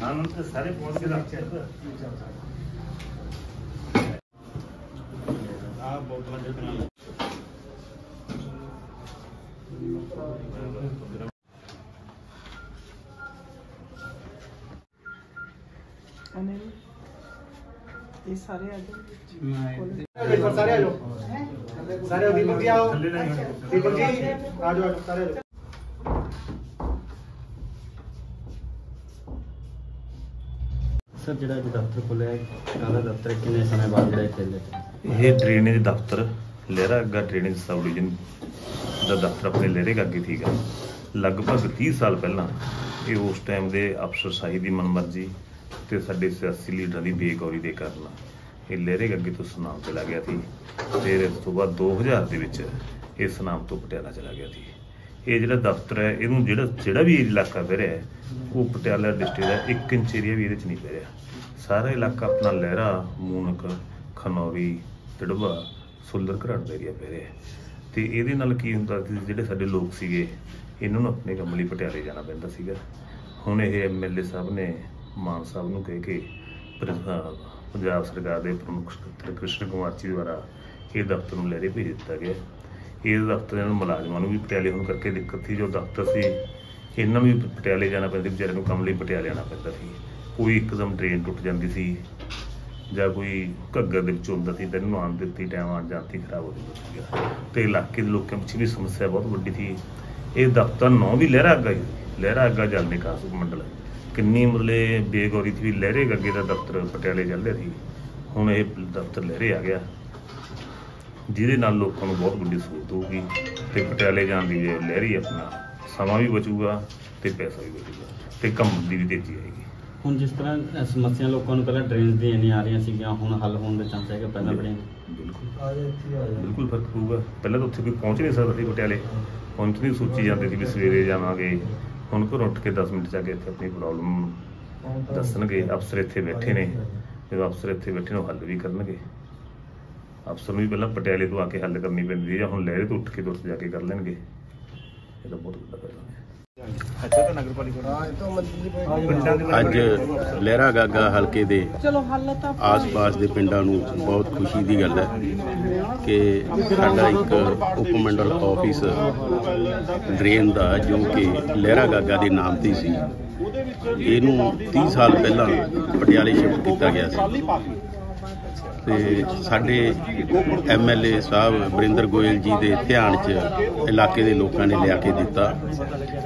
सारे पहुंच के ये सारे आ जाओ सारे दीपक जी आओ, दीपक जी आ जाओ सारे। सर जो दफ्तर खुलिया काला दफ्तर कितने समय बाद जो खेल ये ड्रेनेज दफ्तर लहरा अग्गा ड्रेनेज सब डिवीजन का दफ्तर अपने लहरे अगे थी लगभग 30 साल पहला ये उस टाइम के अफसरशाही की मनमर्जी तो साडे सियासी लीडर की बेगौरी के कारण ये लहरे अगे तो सुनाम चला गया थी। फिर इस तो बाद 2000 के इस सुनाम तो पटियाला चला गया थी। ये जो दफ्तर है इनू जोड़ा भी इलाका पै रहा है वो पटियाला डिस्ट्रिक्ट का 1 इंच एरिया भी ये नहीं पै रहा। सारा इलाका अपना लहरा मूनक खनौरी तिड़वा सुलर घराट का एरिया पै रहा है। तो ये की होंदा जोड़े साडे लोग सीगे इन्होंने अपने काम लिए पटियाले जाना पैंदा सीगा। हुण ये MLA साहब ने मान साहब नूं कह के पंजाब सरकार के प्रमुख सकत्तर कृष्ण कुमार जी द्वारा ये दफ्तर में लहरे भेज दिता गया। इस दफ्तर मुलाजमान भी पटियाले होने करके दिक्कत थी। जो दफ्तर से इन्होंने भी पटियाले जाना पैंदा, बेचारे को काम लिए पटियाले आना पैंदा सी। कोई एकदम ट्रेन टुट जाती सी जां कोई घग्गर दे विचों हुंदा सी तो इन्हूं आउण दी टाइम आण जाती खराब हो जाती है। तो इलाके के लोगों पिछे भी समस्या बहुत वड्डी थी। ये दफ्तर नौ भी लहरा अग्गा ही लहरा अग्गा जल निकास उपमंडल किन्नी मतलब बेगौरी थी भी लहरे अगे का दफ्तर पटियाले चल रहा थी। हुण ये दफ्तर लहरे आ गया जिहदे नाल लोकां नूं बहुत वड्डी सहूलत होगी तो पटियाले जाण दी लहरी अपना समा भी बचूगा तो पैसा भी बचूगा तो काम दी भी तेजी आएगी। ਹੁਣ जिस तरह समस्या लोगों को पहले ड्रेन दी इन्नी आ रही सीगियां हुण हल होने के चांस है कि पहले बड़े बिल्कुल फर्क पऊगा। पहले तो उत्थे कोई पहुँच नहीं सकता सी पटियाले पहुँचने की सोची जाती थी भी सवेरे जावांगे हुण घरों उठ के 10 मिनट जाके इत्थे अपनी प्रॉब्लम दसणगे। अफसर इत्थे बैठे ने जो अफसर इत्थे बैठे ने हल भी करनगे। अफसर भी पहले पटियाले तो आके हल करनी पैंदी है हुण लहरे तो उठ के तो उत्थे जाके कर लेंगे। ये तो बहुत बड़ा फैसला है। ਅੱਜ ਲਹਿਰਾ ਗਾਗਾ ਹਲਕੇ ਦੇ ਆਸ-ਪਾਸ ਦੇ ਪਿੰਡਾਂ ਨੂੰ ਬਹੁਤ ਖੁਸ਼ੀ ਦੀ ਗੱਲ ਹੈ ਕਿ ਸਾਡਾ ਇੱਕ ਉਪਮੰਡਲ ਆਫਿਸ ਡਰੇਨ ਦਾ ਜੋ ਕਿ ਲਹਿਰਾ ਗਾਗਾ ਦੇ ਨਾਮ ਤੇ ਸੀ ਇਹਨੂੰ 30 ਸਾਲ ਪਹਿਲਾਂ ਪਟਿਆਲੇ ਸ਼ਿਫਟ ਕੀਤਾ ਗਿਆ ਸੀ। ਤੇ ਸਾਡੇ MLA ਸਾਹਿਬ ਵਰਿੰਦਰ ਗੋਇਲ ਜੀ ਦੇ ਧਿਆਨ 'ਚ ਇਲਾਕੇ ਦੇ ਲੋਕਾਂ ਨੇ ਲਿਆ ਕੇ ਦਿੱਤਾ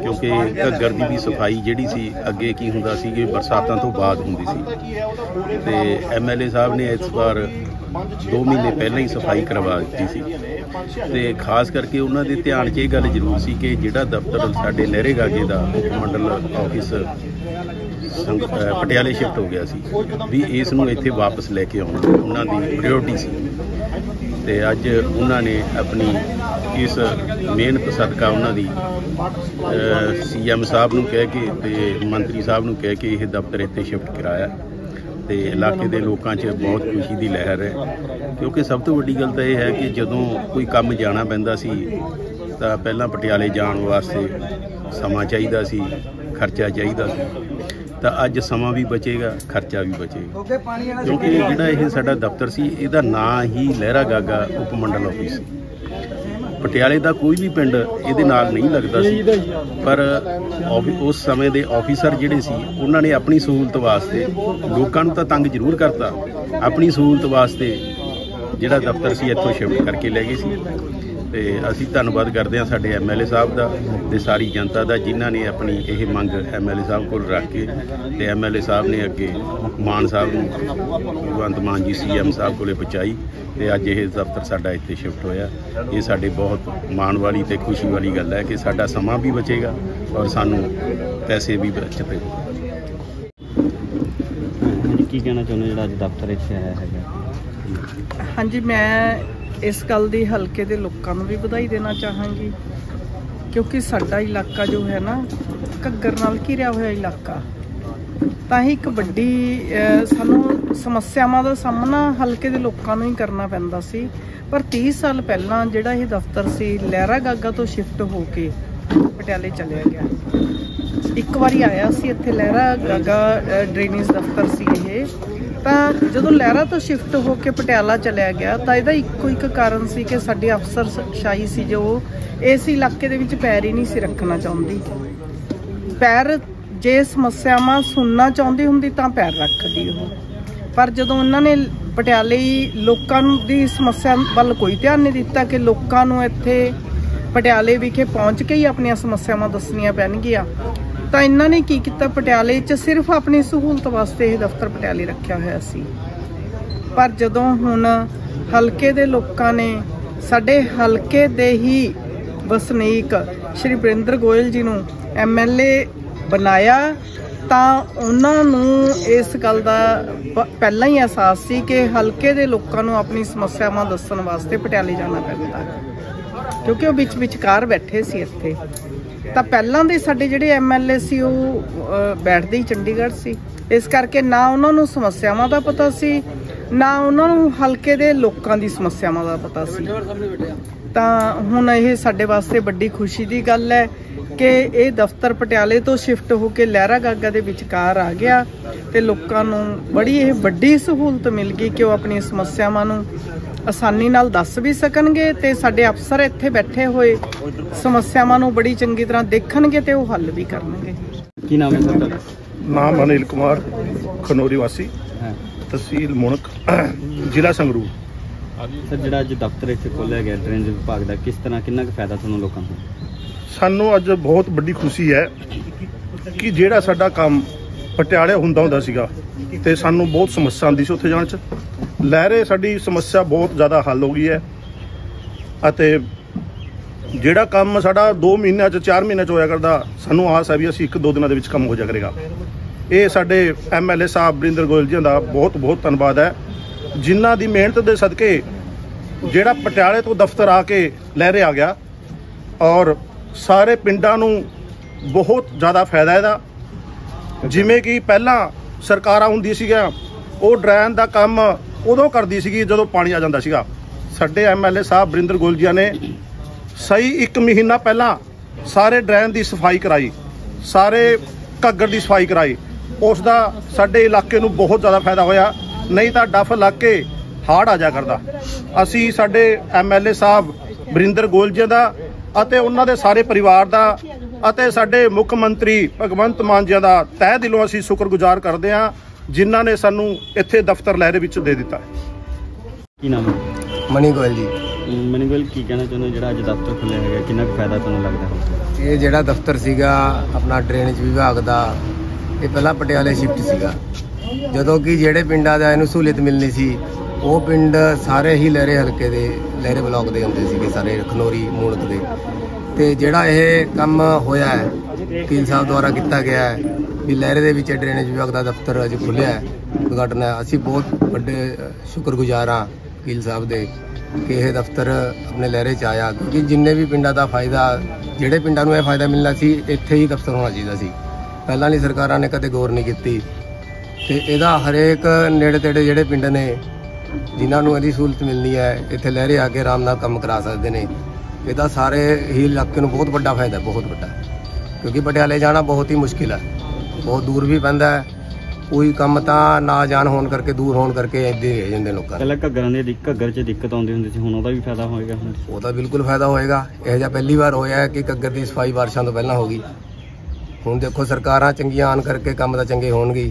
ਕਿਉਂਕਿ ਘੱਗਰ ਦੀ ਵੀ ਸਫਾਈ ਜਿਹੜੀ ਸੀ ਅੱਗੇ ਕੀ ਹੁੰਦਾ ਸੀ ਕਿ ਬਰਸਾਤਾਂ ਤੋਂ ਬਾਅਦ ਹੁੰਦੀ ਸੀ ਤੇ MLA ਸਾਹਿਬ ਨੇ ਇਸ ਵਾਰ 2 ਮਹੀਨੇ ਪਹਿਲਾਂ ਹੀ ਸਫਾਈ ਕਰਵਾ ਦਿੱਤੀ ਸੀ ਤੇ ਖਾਸ ਕਰਕੇ ਉਹਨਾਂ ਦੇ ਧਿਆਨ 'ਚ ਇਹ ਗੱਲ ਜ਼ਰੂਰ ਸੀ ਕਿ ਜਿਹੜਾ ਦਫ਼ਤਰ ਸਾਡੇ ਲਹਿਰੇ ਗਾਗੇ ਦਾ ਉਪਮੰਡਲ ਆਫਿਸ ਪਟਿਆਲੇ ਸ਼ਿਫਟ ਹੋ ਗਿਆ ਸੀ ਵੀ ਇਸ ਨੂੰ ਇੱਥੇ ਵਾਪਸ ਲੈ ਕੇ ਆਉਣਾ ਉਹਨਾਂ ਦੀ ਪ੍ਰਾਇਓਰਟੀ ਸੀ। ਤੇ ਅੱਜ ਉਹਨਾਂ ਨੇ ਆਪਣੀ ਇਸ ਮਿਹਨਤ ਸਦਕਾ ਉਹਨਾਂ ਦੀ CM ਸਾਹਿਬ ਨੂੰ ਕਹਿ ਕੇ ਤੇ ਮੰਤਰੀ ਸਾਹਿਬ ਨੂੰ ਕਹਿ ਕੇ ਇਹ ਦਫ਼ਤਰ ਇੱਥੇ ਸ਼ਿਫਟ ਕਰਾਇਆ ਤੇ ਇਲਾਕੇ ਦੇ ਲੋਕਾਂ 'ਚ ਬਹੁਤ ਖੁਸ਼ੀ ਦੀ ਲਹਿਰ ਹੈ ਕਿਉਂਕਿ ਸਭ ਤੋਂ ਵੱਡੀ ਗੱਲ ਤਾਂ ਇਹ ਹੈ ਕਿ ਜਦੋਂ ਕੋਈ ਕੰਮ ਜਾਣਾ ਪੈਂਦਾ ਸੀ ਤਾਂ ਪਹਿਲਾਂ ਪਟਿਆਲੇ ਜਾਣ ਵਾਸਤੇ ਸਮਾਂ ਚਾਹੀਦਾ ਸੀ, ਖਰਚਾ ਚਾਹੀਦਾ ਸੀ। ਤਾਂ ਅੱਜ ਸਮਾਂ ਵੀ ਬਚੇਗਾ, ਖਰਚਾ ਵੀ ਬਚੇਗਾ ਕਿਉਂਕਿ ਜਿਹੜਾ ਇਹ ਸਾਡਾ ਦਫ਼ਤਰ ਸੀ ਇਹਦਾ ਨਾਂ ਹੀ ਲਹਿਰਾ ਗਾਗਾ ਉਪਮੰਡਲ ਆਫਿਸ ਸੀ। ਪਟਿਆਲੇ ਦਾ ਕੋਈ ਵੀ ਪਿੰਡ ਇਹਦੇ ਨਾਲ ਨਹੀਂ ਲੱਗਦਾ ਸੀ ਪਰ ਉਸ ਸਮੇਂ ਦੇ ਆਫੀਸਰ ਜਿਹੜੇ ਸੀ ਉਹਨਾਂ ਨੇ ਆਪਣੀ ਸਹੂਲਤ ਵਾਸਤੇ ਲੋਕਾਂ ਨੂੰ ਤਾਂ ਤੰਗ ਜ਼ਰੂਰ ਕਰਤਾ, ਆਪਣੀ ਸਹੂਲਤ ਵਾਸਤੇ ਜਿਹੜਾ ਦਫ਼ਤਰ ਸੀ ਇੱਥੋਂ ਸ਼ਿਫਟ ਕਰਕੇ ਲੈ ਗਏ ਸੀ। ਤੇ ਅਸੀਂ ਧੰਨਵਾਦ ਕਰਦੇ ਹਾਂ ਸਾਡੇ MLA ਸਾਹਿਬ ਦਾ ਤੇ ਸਾਰੀ ਜਨਤਾ ਦਾ ਜਿਨ੍ਹਾਂ ਨੇ ਆਪਣੀ ਇਹ ਮੰਗ MLA ਸਾਹਿਬ ਕੋਲ ਰੱਖ ਕੇ ਤੇ MLA ਸਾਹਿਬ ਨੇ ਅੱਗੇ ਮਾਨ ਸਾਹਿਬ ਨੂੰ ਭਗਵੰਤ ਮਾਨ ਜੀ CM ਸਾਹਿਬ ਕੋਲੇ ਪਹੁੰਚਾਈ ਤੇ ਅੱਜ ਇਹ ਦਫ਼ਤਰ ਸਾਡਾ ਇੱਥੇ ਸ਼ਿਫਟ ਹੋਇਆ। ਇਹ ਸਾਡੇ ਬਹੁਤ ਮਾਣ ਵਾਲੀ ਤੇ ਖੁਸ਼ੀ ਵਾਲੀ ਗੱਲ ਹੈ ਕਿ ਸਾਡਾ ਸਮਾਂ ਵੀ ਬਚੇਗਾ ਔਰ ਸਾਨੂੰ ਪੈਸੇ ਵੀ ਬਚਤ ਹੋਣਗੇ। ਕੀ ਕਹਿਣਾ ਚਾਹੁੰਦੇ ਜਿਹੜਾ ਅੱਜ ਦਫ਼ਤਰ ਇੱਥੇ ਆਇਆ ਹੈਗਾ? ਹਾਂਜੀ, ਮੈਂ इस गल की हल्के के लोगों भी बधाई देना चाहांगी क्योंकि साडा इलाका जो है ना घग्गर नाल घिरिया हुआ इलाका तां ही एक वड्डी सानू समस्यावां दा सामना हल्के के लोगों ही करना पैंदा सी। पर 30 साल पहलां जिहड़ा ये दफ्तर सी लहरा गागा तो शिफ्ट हो के पटियाले चलिया गया ਇੱਕ ਵਾਰੀ ਆਇਆ ਸੀ ਇੱਥੇ ਲਹਿਰਾ ਗਾਗਾ ਡਰੇਨੇਜ ਦਫ਼ਤਰ ਸੀ ਇਹ, ਤਾਂ ਜਦੋਂ ਲਹਿਰਾ ਤੋਂ ਸ਼ਿਫਟ ਹੋ ਕੇ ਪਟਿਆਲਾ ਚਲਿਆ ਗਿਆ ਤਾਂ ਇਹਦਾ ਇੱਕੋ ਇੱਕ ਕਾਰਨ ਸੀ ਕਿ ਸਾਡੀ ਅਫਸਰਸ਼ਾਹੀ ਸੀ ਜੋ ਇਸ ਇਲਾਕੇ ਦੇ ਵਿੱਚ ਪੈਰ ਹੀ ਨਹੀਂ ਸੀ ਰੱਖਣਾ ਚਾਹੁੰਦੀ। ਪੈਰ ਜੇ ਸਮੱਸਿਆਵਾਂ ਸੁਣਨਾ ਚਾਹੁੰਦੀ ਹੁੰਦੀ ਤਾਂ ਪੈਰ ਰੱਖਦੀ ਉਹ, ਪਰ ਜਦੋਂ ਉਹਨਾਂ ਨੇ ਪਟਿਆਲੇ ਲੋਕਾਂ ਦੀ ਸਮੱਸਿਆ ਵੱਲ ਕੋਈ ਧਿਆਨ ਨਹੀਂ ਦਿੱਤਾ ਕਿ ਲੋਕਾਂ ਨੂੰ ਇੱਥੇ ਪਟਿਆਲੇ ਵਿਖੇ ਪਹੁੰਚ ਕੇ ਹੀ ਆਪਣੀਆਂ ਸਮੱਸਿਆਵਾਂ ਦੱਸਣੀਆਂ ਪੈਣਗੀਆਂ, ਤਾਂ ਇਹਨਾਂ ਨੇ ਕੀ ਕੀਤਾ, ਪਟਿਆਲੇ 'ਚ ਸਿਰਫ ਆਪਣੀ ਸਹੂਲਤ ਵਾਸਤੇ ਇਹ ਦਫ਼ਤਰ ਪਟਿਆਲੇ ਰੱਖਿਆ ਹੋਇਆ ਸੀ। ਪਰ ਜਦੋਂ ਹੁਣ ਹਲਕੇ ਦੇ ਲੋਕਾਂ ਨੇ ਸਾਡੇ ਹਲਕੇ ਦੇ ਹੀ ਵਸਨੀਕ ਸ਼੍ਰੀ ਵਰਿੰਦਰ ਗੋਇਲ ਜੀ ਨੂੰ MLA ਬਣਾਇਆ ਤਾਂ ਉਹਨਾਂ ਨੂੰ ਇਸ ਗੱਲ ਦਾ ਪਹਿਲਾਂ ਹੀ ਅਹਿਸਾਸ ਸੀ ਕਿ ਹਲਕੇ ਦੇ ਲੋਕਾਂ ਨੂੰ ਆਪਣੀ ਸਮੱਸਿਆਵਾਂ ਦੱਸਣ ਵਾਸਤੇ ਪਟਿਆਲੇ ਜਾਣਾ ਪੈਂਦਾ, ਕਿਉਂਕਿ ਉਹ ਵਿਚਕਾਰ ਬੈਠੇ ਸੀ ਇੱਥੇ। ਤਾਂ ਪਹਿਲਾਂ ਦੇ ਸਾਡੇ ਜਿਹੜੇ MLA ਸੀ ਉਹ ਬੈਠਦੇ ਹੀ ਚੰਡੀਗੜ੍ਹ ਸੀ, ਇਸ ਕਰਕੇ ਨਾ ਉਹਨਾਂ ਨੂੰ ਸਮੱਸਿਆਵਾਂ ਦਾ ਪਤਾ ਸੀ, ਨਾ ਉਹਨਾਂ ਨੂੰ ਹਲਕੇ ਦੇ ਲੋਕਾਂ ਦੀ ਸਮੱਸਿਆਵਾਂ ਦਾ ਪਤਾ ਸੀ। ਤਾਂ ਹੁਣ ਇਹ ਸਾਡੇ ਵਾਸਤੇ ਵੱਡੀ ਖੁਸ਼ੀ ਦੀ ਗੱਲ ਹੈ ਕਿ ਇਹ ਦਫ਼ਤਰ ਪਟਿਆਲੇ ਤੋਂ ਸ਼ਿਫਟ ਹੋ ਕੇ ਲਹਿਰਾ ਗਾਗਾ ਦੇ ਵਿਚਕਾਰ ਆ ਗਿਆ ਤੇ ਲੋਕਾਂ ਨੂੰ ਬੜੀ ਇਹ ਵੱਡੀ ਸਹੂਲਤ ਮਿਲ ਗਈ ਕਿ ਉਹ ਆਪਣੀਆਂ ਸਮੱਸਿਆਵਾਂ ਨੂੰ ਆਸਾਨੀ ਨਾਲ ਦੱਸ ਵੀ ਸਕਣਗੇ ਤੇ ਸਾਡੇ ਅਫਸਰ ਇੱਥੇ ਬੈਠੇ ਹੋਏ ਸਮੱਸਿਆਵਾਂ ਨੂੰ ਬੜੀ ਚੰਗੀ ਤਰ੍ਹਾਂ ਦੇਖਣਗੇ ਤੇ ਉਹ ਹੱਲ ਵੀ ਕਰਨਗੇ। ਕੀ ਨਾਮ ਹੈ ਸਰ ਤੁਹਾਡਾ? ਨਾਮ ਅਨਿਲ ਕੁਮਾਰ, ਖਨੌਰੀ ਵਾਸੀ, ਤਹਿਸੀਲ ਮੁਣਕ, ਜ਼ਿਲ੍ਹਾ ਸੰਗਰੂਰ। ਸਰ ਜਿਹੜਾ ਅੱਜ ਦਫ਼ਤਰ ਇੱਥੇ ਖੋਲ੍ਹਿਆ ਗਿਆ ਡਰੇਨੇਜ ਵਿਭਾਗ ਦਾ, ਕਿਸ ਤਰ੍ਹਾਂ ਕਿੰਨਾ ਕੁ ਫਾਇਦਾ ਤੁਹਾਨੂੰ ਲੋਕਾਂ ਨੂੰ? ਸਾਨੂੰ ਅੱਜ ਬਹੁਤ ਵੱਡੀ ਖੁਸ਼ੀ ਹੈ ਕਿ ਜਿਹੜਾ ਸਾਡਾ ਕੰਮ ਪਟਿਆਲੇ ਹੁੰਦਾ ਸੀਗਾ ਤੇ ਸਾਨੂੰ ਬਹੁਤ ਸਮੱਸਿਆ ਆਉਂਦੀ ਸੀ ਉੱਥੇ ਜਾਣ 'ਚ, ਲਹਿਰੇ ਸਾਡੀ ਸਮੱਸਿਆ ਬਹੁਤ ਜ਼ਿਆਦਾ ਹੱਲ ਹੋ ਗਈ ਹੈ ਅਤੇ ਜਿਹੜਾ ਕੰਮ ਸਾਡਾ 2 ਮਹੀਨਿਆਂ 'ਚ 4 ਮਹੀਨਿਆਂ 'ਚ ਹੋਇਆ ਕਰਦਾ, ਸਾਨੂੰ ਆਸ ਹੈ ਵੀ ਅਸੀਂ 1-2 ਦਿਨਾਂ ਦੇ ਵਿੱਚ ਕੰਮ ਹੋ ਜਾ ਕਰੇਗਾ। ਇਹ ਸਾਡੇ MLA ਸਾਹਿਬ ਵਰਿੰਦਰ ਗੋਇਲ ਜੀ ਦਾ ਬਹੁਤ ਬਹੁਤ ਧੰਨਵਾਦ ਹੈ, ਜਿਨ੍ਹਾਂ ਦੀ ਮਿਹਨਤ ਦੇ ਸਦਕੇ ਜਿਹੜਾ ਪਟਿਆਲੇ ਤੋਂ ਦਫ਼ਤਰ ਆ ਕੇ ਲਹਿਰੇ ਆ ਗਿਆ ਔਰ ਸਾਰੇ ਪਿੰਡਾਂ ਨੂੰ ਬਹੁਤ ਜ਼ਿਆਦਾ ਫਾਇਦਾ ਇਹਦਾ। ਜਿਵੇਂ ਕਿ ਪਹਿਲਾਂ ਸਰਕਾਰਾਂ ਹੁੰਦੀਆਂ ਸੀਗੀਆਂ, ਉਹ ਡਰੇਨ ਦਾ ਕੰਮ ਉਦੋਂ ਕਰਦੀ ਸੀਗੀ ਜਦੋਂ ਪਾਣੀ ਆ ਜਾਂਦਾ ਸੀਗਾ। ਸਾਡੇ MLA ਸਾਹਿਬ ਵਰਿੰਦਰ ਗੋਇਲ ਜੀ ਨੇ ਸਹੀ 1 ਮਹੀਨਾ ਪਹਿਲਾਂ ਸਾਰੇ ਡਰੇਨ ਦੀ ਸਫਾਈ ਕਰਾਈ, ਸਾਰੇ ਘੱਗਰ ਦੀ ਸਫਾਈ ਕਰਾਈ, ਉਸ ਦਾ ਸਾਡੇ ਇਲਾਕੇ ਨੂੰ ਬਹੁਤ ਜ਼ਿਆਦਾ ਫਾਇਦਾ ਹੋਇਆ। ਨਹੀਂ ਤਾਂ ਡੱਫ ਲੱਗ ਕੇ ਹੜ੍ਹ ਆ ਜਾ ਕਰਦਾ। ਅਸੀਂ ਸਾਡੇ MLA ਸਾਹਿਬ ਵਰਿੰਦਰ ਗੋਇਲ ਜੀ ਦਾ ਅਤੇ ਉਹਨਾਂ ਦੇ ਸਾਰੇ ਪਰਿਵਾਰ ਦਾ ਅਤੇ ਸਾਡੇ ਮੁੱਖ ਮੰਤਰੀ ਭਗਵੰਤ ਮਾਨ ਜੀ ਦਾ ਤਹਿ ਦਿਲੋਂ ਅਸੀਂ ਸ਼ੁਕਰਗੁਜ਼ਾਰ ਕਰਦੇ ਹਾਂ, ਜਿਨ੍ਹਾਂ ਨੇ ਸਾਨੂੰ ਇੱਥੇ ਦਫ਼ਤਰ ਲਹਿਰੇ ਵਿੱਚ ਦੇ ਦਿੱਤਾ। ਕੀ ਨਾਮ ਹੈ? ਮਨੀ ਗੋਇਲ ਜੀ। ਮਨੀ ਗੋਇਲ, ਕੀ ਕਹਿਣਾ ਚਾਹੁੰਦੇ ਜਿਹੜਾ ਅੱਜ ਦਫ਼ਤਰ ਖੁੱਲ੍ਹਿਆ ਹੈਗਾ, ਕਿੰਨਾ ਕੁ ਫਾਇਦਾ ਤੁਹਾਨੂੰ ਲੱਗਦਾ ਹੈ? ਇਹ ਜਿਹੜਾ ਦਫ਼ਤਰ ਸੀਗਾ ਆਪਣਾ ਡਰੇਨੇਜ ਵਿਭਾਗ ਦਾ, ਇਹ ਪਹਿਲਾਂ ਪਟਿਆਲੇ ਸ਼ਿਫਟ ਸੀਗਾ। ਜਦੋਂ ਕਿ ਜਿਹੜੇ ਪਿੰਡਾਂ ਦਾ ਇਹਨੂੰ ਸਹੂਲਤ ਮਿਲਣੀ ਸੀ ਉਹ ਪਿੰਡ ਸਾਰੇ ਹੀ ਲਹਿਰੇ ਹਲਕੇ ਦੇ, ਲਹਿਰੇ ਬਲਾਕ ਦੇ ਹੁੰਦੇ ਸੀਗੇ, ਸਾਰੇ ਖਨੌਰੀ ਮੂਣਕ ਦੇ। ਤੇ ਜਿਹੜਾ ਇਹ ਕੰਮ ਹੋਇਆ ਹੈ ਕੀਲ ਸਾਹਿਬ ਦੁਆਰਾ ਕੀਤਾ ਗਿਆ ਹੈ ਵੀ ਲਹਿਰੇ ਦੇ ਵਿੱਚ ਡਰੇਨੇਜ ਵਿਭਾਗ ਦਾ ਦਫ਼ਤਰ ਅੱਜ ਖੁੱਲ੍ਹਿਆ ਹੈ, ਉਦਘਾਟਨ ਹੈ, ਅਸੀਂ ਬਹੁਤ ਵੱਡੇ ਸ਼ੁਕਰਗੁਜ਼ਾਰ ਹਾਂ ਕੀਲ ਸਾਹਿਬ ਦੇ ਕਿ ਇਹ ਦਫ਼ਤਰ ਆਪਣੇ ਲਹਿਰੇ 'ਚ ਆਇਆ, ਕਿਉਂਕਿ ਜਿੰਨੇ ਵੀ ਪਿੰਡਾਂ ਦਾ ਫਾਇਦਾ, ਜਿਹੜੇ ਪਿੰਡਾਂ ਨੂੰ ਇਹ ਫਾਇਦਾ ਮਿਲਣਾ ਸੀ ਇੱਥੇ ਹੀ ਦਫ਼ਤਰ ਹੋਣਾ ਚਾਹੀਦਾ ਸੀ। ਪਹਿਲਾਂ ਨਹੀਂ ਸਰਕਾਰਾਂ ਨੇ ਕਦੇ ਗੌਰ ਨਹੀਂ ਕੀਤੀ ਤੇ ਇਹਦਾ ਹਰੇਕ ਨੇੜੇ ਤੇੜੇ ਜਿਹੜੇ ਪਿੰਡ ਨੇ ਜਿਨ੍ਹਾਂ ਨੂੰ ਇਹਦੀ ਸਹੂਲਤ ਮਿਲਣੀ ਹੈ ਇੱਥੇ ਲਹਿਰੇ ਆ ਕੇ ਆਰਾਮ ਨਾਲ ਕੰਮ ਕਰਾ ਸਕਦੇ ਨੇ। ਇਹਦਾ ਸਾਰੇ ਹੀ ਇਲਾਕੇ ਨੂੰ ਬਹੁਤ ਵੱਡਾ ਫਾਇਦਾ, ਬਹੁਤ ਵੱਡਾ, ਕਿਉਂਕਿ ਪਟਿਆਲੇ ਜਾਣਾ ਬਹੁਤ ਹੀ ਮੁਸ਼ਕਿਲ ਹੈ, ਬਹੁਤ ਦੂਰ ਵੀ ਪੈਂਦਾ ਹੈ। ਕੋਈ ਕੰਮ ਤਾਂ ਨਾ ਜਾਣ ਹੋਣ ਕਰਕੇ, ਦੂਰ ਹੋਣ ਕਰਕੇ ਇੱਦਾਂ ਹੀ ਰਹਿ ਜਾਂਦੇ ਲੋਕਾਂ। ਪਹਿਲਾਂ ਘੱਗਰ 'ਚ ਦਿੱਕਤ ਆਉਂਦੀ ਹੁੰਦੀ ਸੀ, ਹੁਣ ਉਹਦਾ ਵੀ ਫਾਇਦਾ ਹੋਏਗਾ? ਉਹਦਾ ਬਿਲਕੁਲ ਫਾਇਦਾ ਹੋਏਗਾ। ਇਹੋ ਜਿਹਾ ਪਹਿਲੀ ਵਾਰ ਹੋਇਆ ਕਿ ਘੱਗਰ ਦੀ ਸਫਾਈ ਬਾਰਿਸ਼ਾਂ ਤੋਂ ਪਹਿਲਾਂ ਹੋ ਗਈ। ਹੁਣ ਦੇਖੋ ਸਰਕਾਰਾਂ ਚੰਗੀਆਂ ਆਉਣ ਕਰਕੇ ਕੰਮ ਤਾਂ ਚੰਗੇ ਹੋਣਗੇ,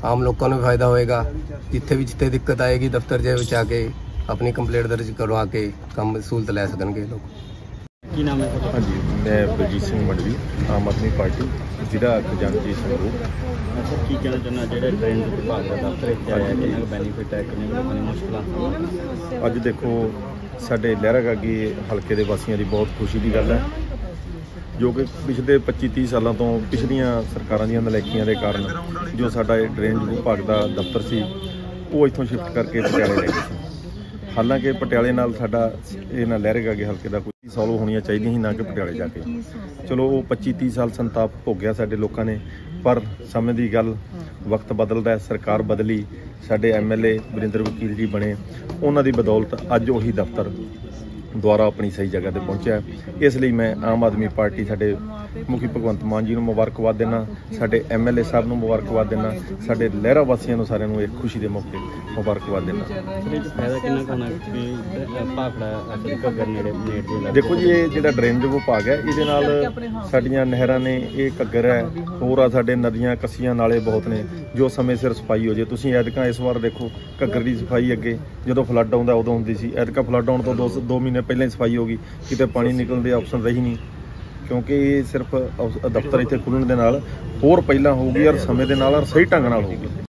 ਆਮ ਲੋਕਾਂ ਨੂੰ ਵੀ ਫਾਇਦਾ ਹੋਏਗਾ। ਜਿੱਥੇ ਦਿੱਕਤ ਆਏਗੀ ਦਫ਼ਤਰ ਦੇ ਵਿੱਚ ਆ ਕੇ ਆਪਣੀ ਕੰਪਲੇਂਟ ਦਰਜ ਕਰਵਾ ਕੇ ਕੰਮ ਸਹੂਲਤ ਲੈ ਸਕਣਗੇ ਲੋਕ। ਕੀ ਨਾਮ ਹੈ? ਹਾਂਜੀ, ਮੈਂ ਬਲਜੀਤ ਸਿੰਘ ਮੰਡਵੀ, ਆਮ ਆਦਮੀ ਪਾਰਟੀ, ਜ਼ਿਲ੍ਹਾ ਖਜ਼ਾਨਚੀ ਸੰਗਰੂਰ। ਸਰ, ਕੀ ਕਹਿਣਾ ਚਾਹੁੰਦਾ ਜਿਹੜਾ ਡਰੇਨੇਜ ਵਿਭਾਗ ਦਾ ਦਫ਼ਤਰ ਇੱਥੇ ਆਇਆ, ਕਿੰਨਾ ਕੁ ਬੈਨੀਫਿਟ ਹੈ, ਕਿੰਨੇ ਲੋਕਾਂ ਦੀ ਮੁਸ਼ਕਲਾਂ? ਅੱਜ ਦੇਖੋ ਸਾਡੇ ਲਹਿਰਾ ਗਾਗੀ ਹਲਕੇ ਦੇ ਵਾਸੀਆਂ ਦੀ ਬਹੁਤ ਖੁਸ਼ੀ ਦੀ ਗੱਲ ਹੈ, ਜੋ ਕਿ ਪਿਛਲੇ 25-30 ਸਾਲਾਂ ਤੋਂ ਪਿਛਲੀਆਂ ਸਰਕਾਰਾਂ ਦੀਆਂ ਨਲਾਇਕੀਆਂ ਦੇ ਕਾਰਨ ਜੋ ਸਾਡਾ ਇਹ ਡਰੇਨੇਜ ਵਿਭਾਗ ਦਾ ਦਫ਼ਤਰ ਸੀ ਉਹ ਇੱਥੋਂ ਸ਼ਿਫਟ ਕਰਕੇ ਪਟਿਆਲੇ ਲੈ ਗਏ ਸੀ। ਹਾਲਾਂਕਿ ਪਟਿਆਲੇ ਨਾਲ ਸਾਡਾ ਇਹ ਨਾ ਲਹਿਰਾ ਗਾਗੇ ਹਲਕੇ ਦਾ ਕੋਈ ਸੋਲਵ ਹੋਣੀਆਂ ਚਾਹੀਦੀਆਂ ਸੀ, ਨਾ ਕਿ ਪਟਿਆਲੇ ਜਾ ਕੇ। ਚਲੋ ਉਹ 25-30 ਸਾਲ ਸੰਤਾਪ ਭੋਗਿਆ ਸਾਡੇ ਲੋਕਾਂ ਨੇ, ਪਰ ਸਮੇਂ ਦੀ ਗੱਲ, ਵਕਤ ਬਦਲਦਾ, ਸਰਕਾਰ ਬਦਲੀ, ਸਾਡੇ MLA ਵਰਿੰਦਰ ਵਕੀਲ ਜੀ ਬਣੇ, ਉਹਨਾਂ ਦੀ ਬਦੌਲਤ ਅੱਜ ਉਹੀ ਦਫ਼ਤਰ ਦੁਆਰਾ ਆਪਣੀ ਸਹੀ ਜਗ੍ਹਾ ਤੇ ਪਹੁੰਚਿਆ। ਇਸ ਲਈ ਮੈਂ ਆਮ ਆਦਮੀ ਪਾਰਟੀ ਸਾਡੇ ਮੁਖੀ ਭਗਵੰਤ ਮਾਨ ਜੀ ਨੂੰ ਮੁਬਾਰਕਬਾਦ ਦਿੰਦਾ, ਸਾਡੇ MLA ਸਾਹਿਬ ਨੂੰ ਮੁਬਾਰਕਬਾਦ ਦਿੰਦਾ, ਸਾਡੇ ਲਹਿਰਾ ਵਾਸੀਆਂ ਨੂੰ ਸਾਰਿਆਂ ਨੂੰ ਇੱਕ ਖੁਸ਼ੀ ਦੇ ਮੌਕੇ ਮੁਬਾਰਕਬਾਦ ਦਿੰਦਾ। ਫਾਇਦਾ ਕਿੰਨਾ ਕੁ ਹੋਣਾ ਕਿ ਭਾਖੜਾ ਅਸਲ ਘੱਗਰ ਨੇੜੇ ਦੇ ਦੇਖੋ ਜੀ, ਇਹ ਜਿਹੜਾ ਡਰੇਨੇਜ ਵਿਭਾਗ ਹੈ ਇਹਦੇ ਨਾਲ ਸਾਡੀਆਂ ਨਹਿਰਾਂ ਨੇ, ਇਹ ਘੱਗਰ ਹੈ, ਹੋਰ ਆ ਸਾਡੇ ਨਦੀਆਂ ਕੱਸੀਆਂ ਨਾਲੇ ਬਹੁਤ ਨੇ, ਜੋ ਸਮੇਂ ਸਿਰ ਸਫਾਈ ਹੋ ਜੇ। ਤੁਸੀਂ ਐਤਕਾਂ ਇਸ ਵਾਰ ਦੇਖੋ ਘੱਗਰ ਦੀ ਸਫਾਈ ਅੱਗੇ ਜਦੋਂ ਫਲੱਡ ਆਉਂਦਾ ਉਦੋਂ ਹੁੰਦੀ ਸੀ, ਐਤਕਾਂ ਫਲੱਡ ਆਉਣ ਤੋਂ 2 ਮਹੀਨੇ ਪਹਿਲਾਂ ਹੀ ਸਫਾਈ ਹੋ ਗਈ, ਕਿਤੇ ਪਾਣੀ ਨਿਕਲਣ ਦੀ ਆਪਸ਼ਨ ਰਹੀ ਨਹੀਂ, ਕਿਉਂਕਿ ਇਹ ਸਿਰਫ ਦਫ਼ਤਰ ਇੱਥੇ ਖੁੱਲ੍ਹਣ ਦੇ ਨਾਲ ਹੋਰ ਪਹਿਲਾਂ ਹੋਊਗੀ ਔਰ ਸਮੇਂ ਦੇ ਨਾਲ ਔਰ ਸਹੀ ਢੰਗ ਨਾਲ ਹੋਊਗੀ।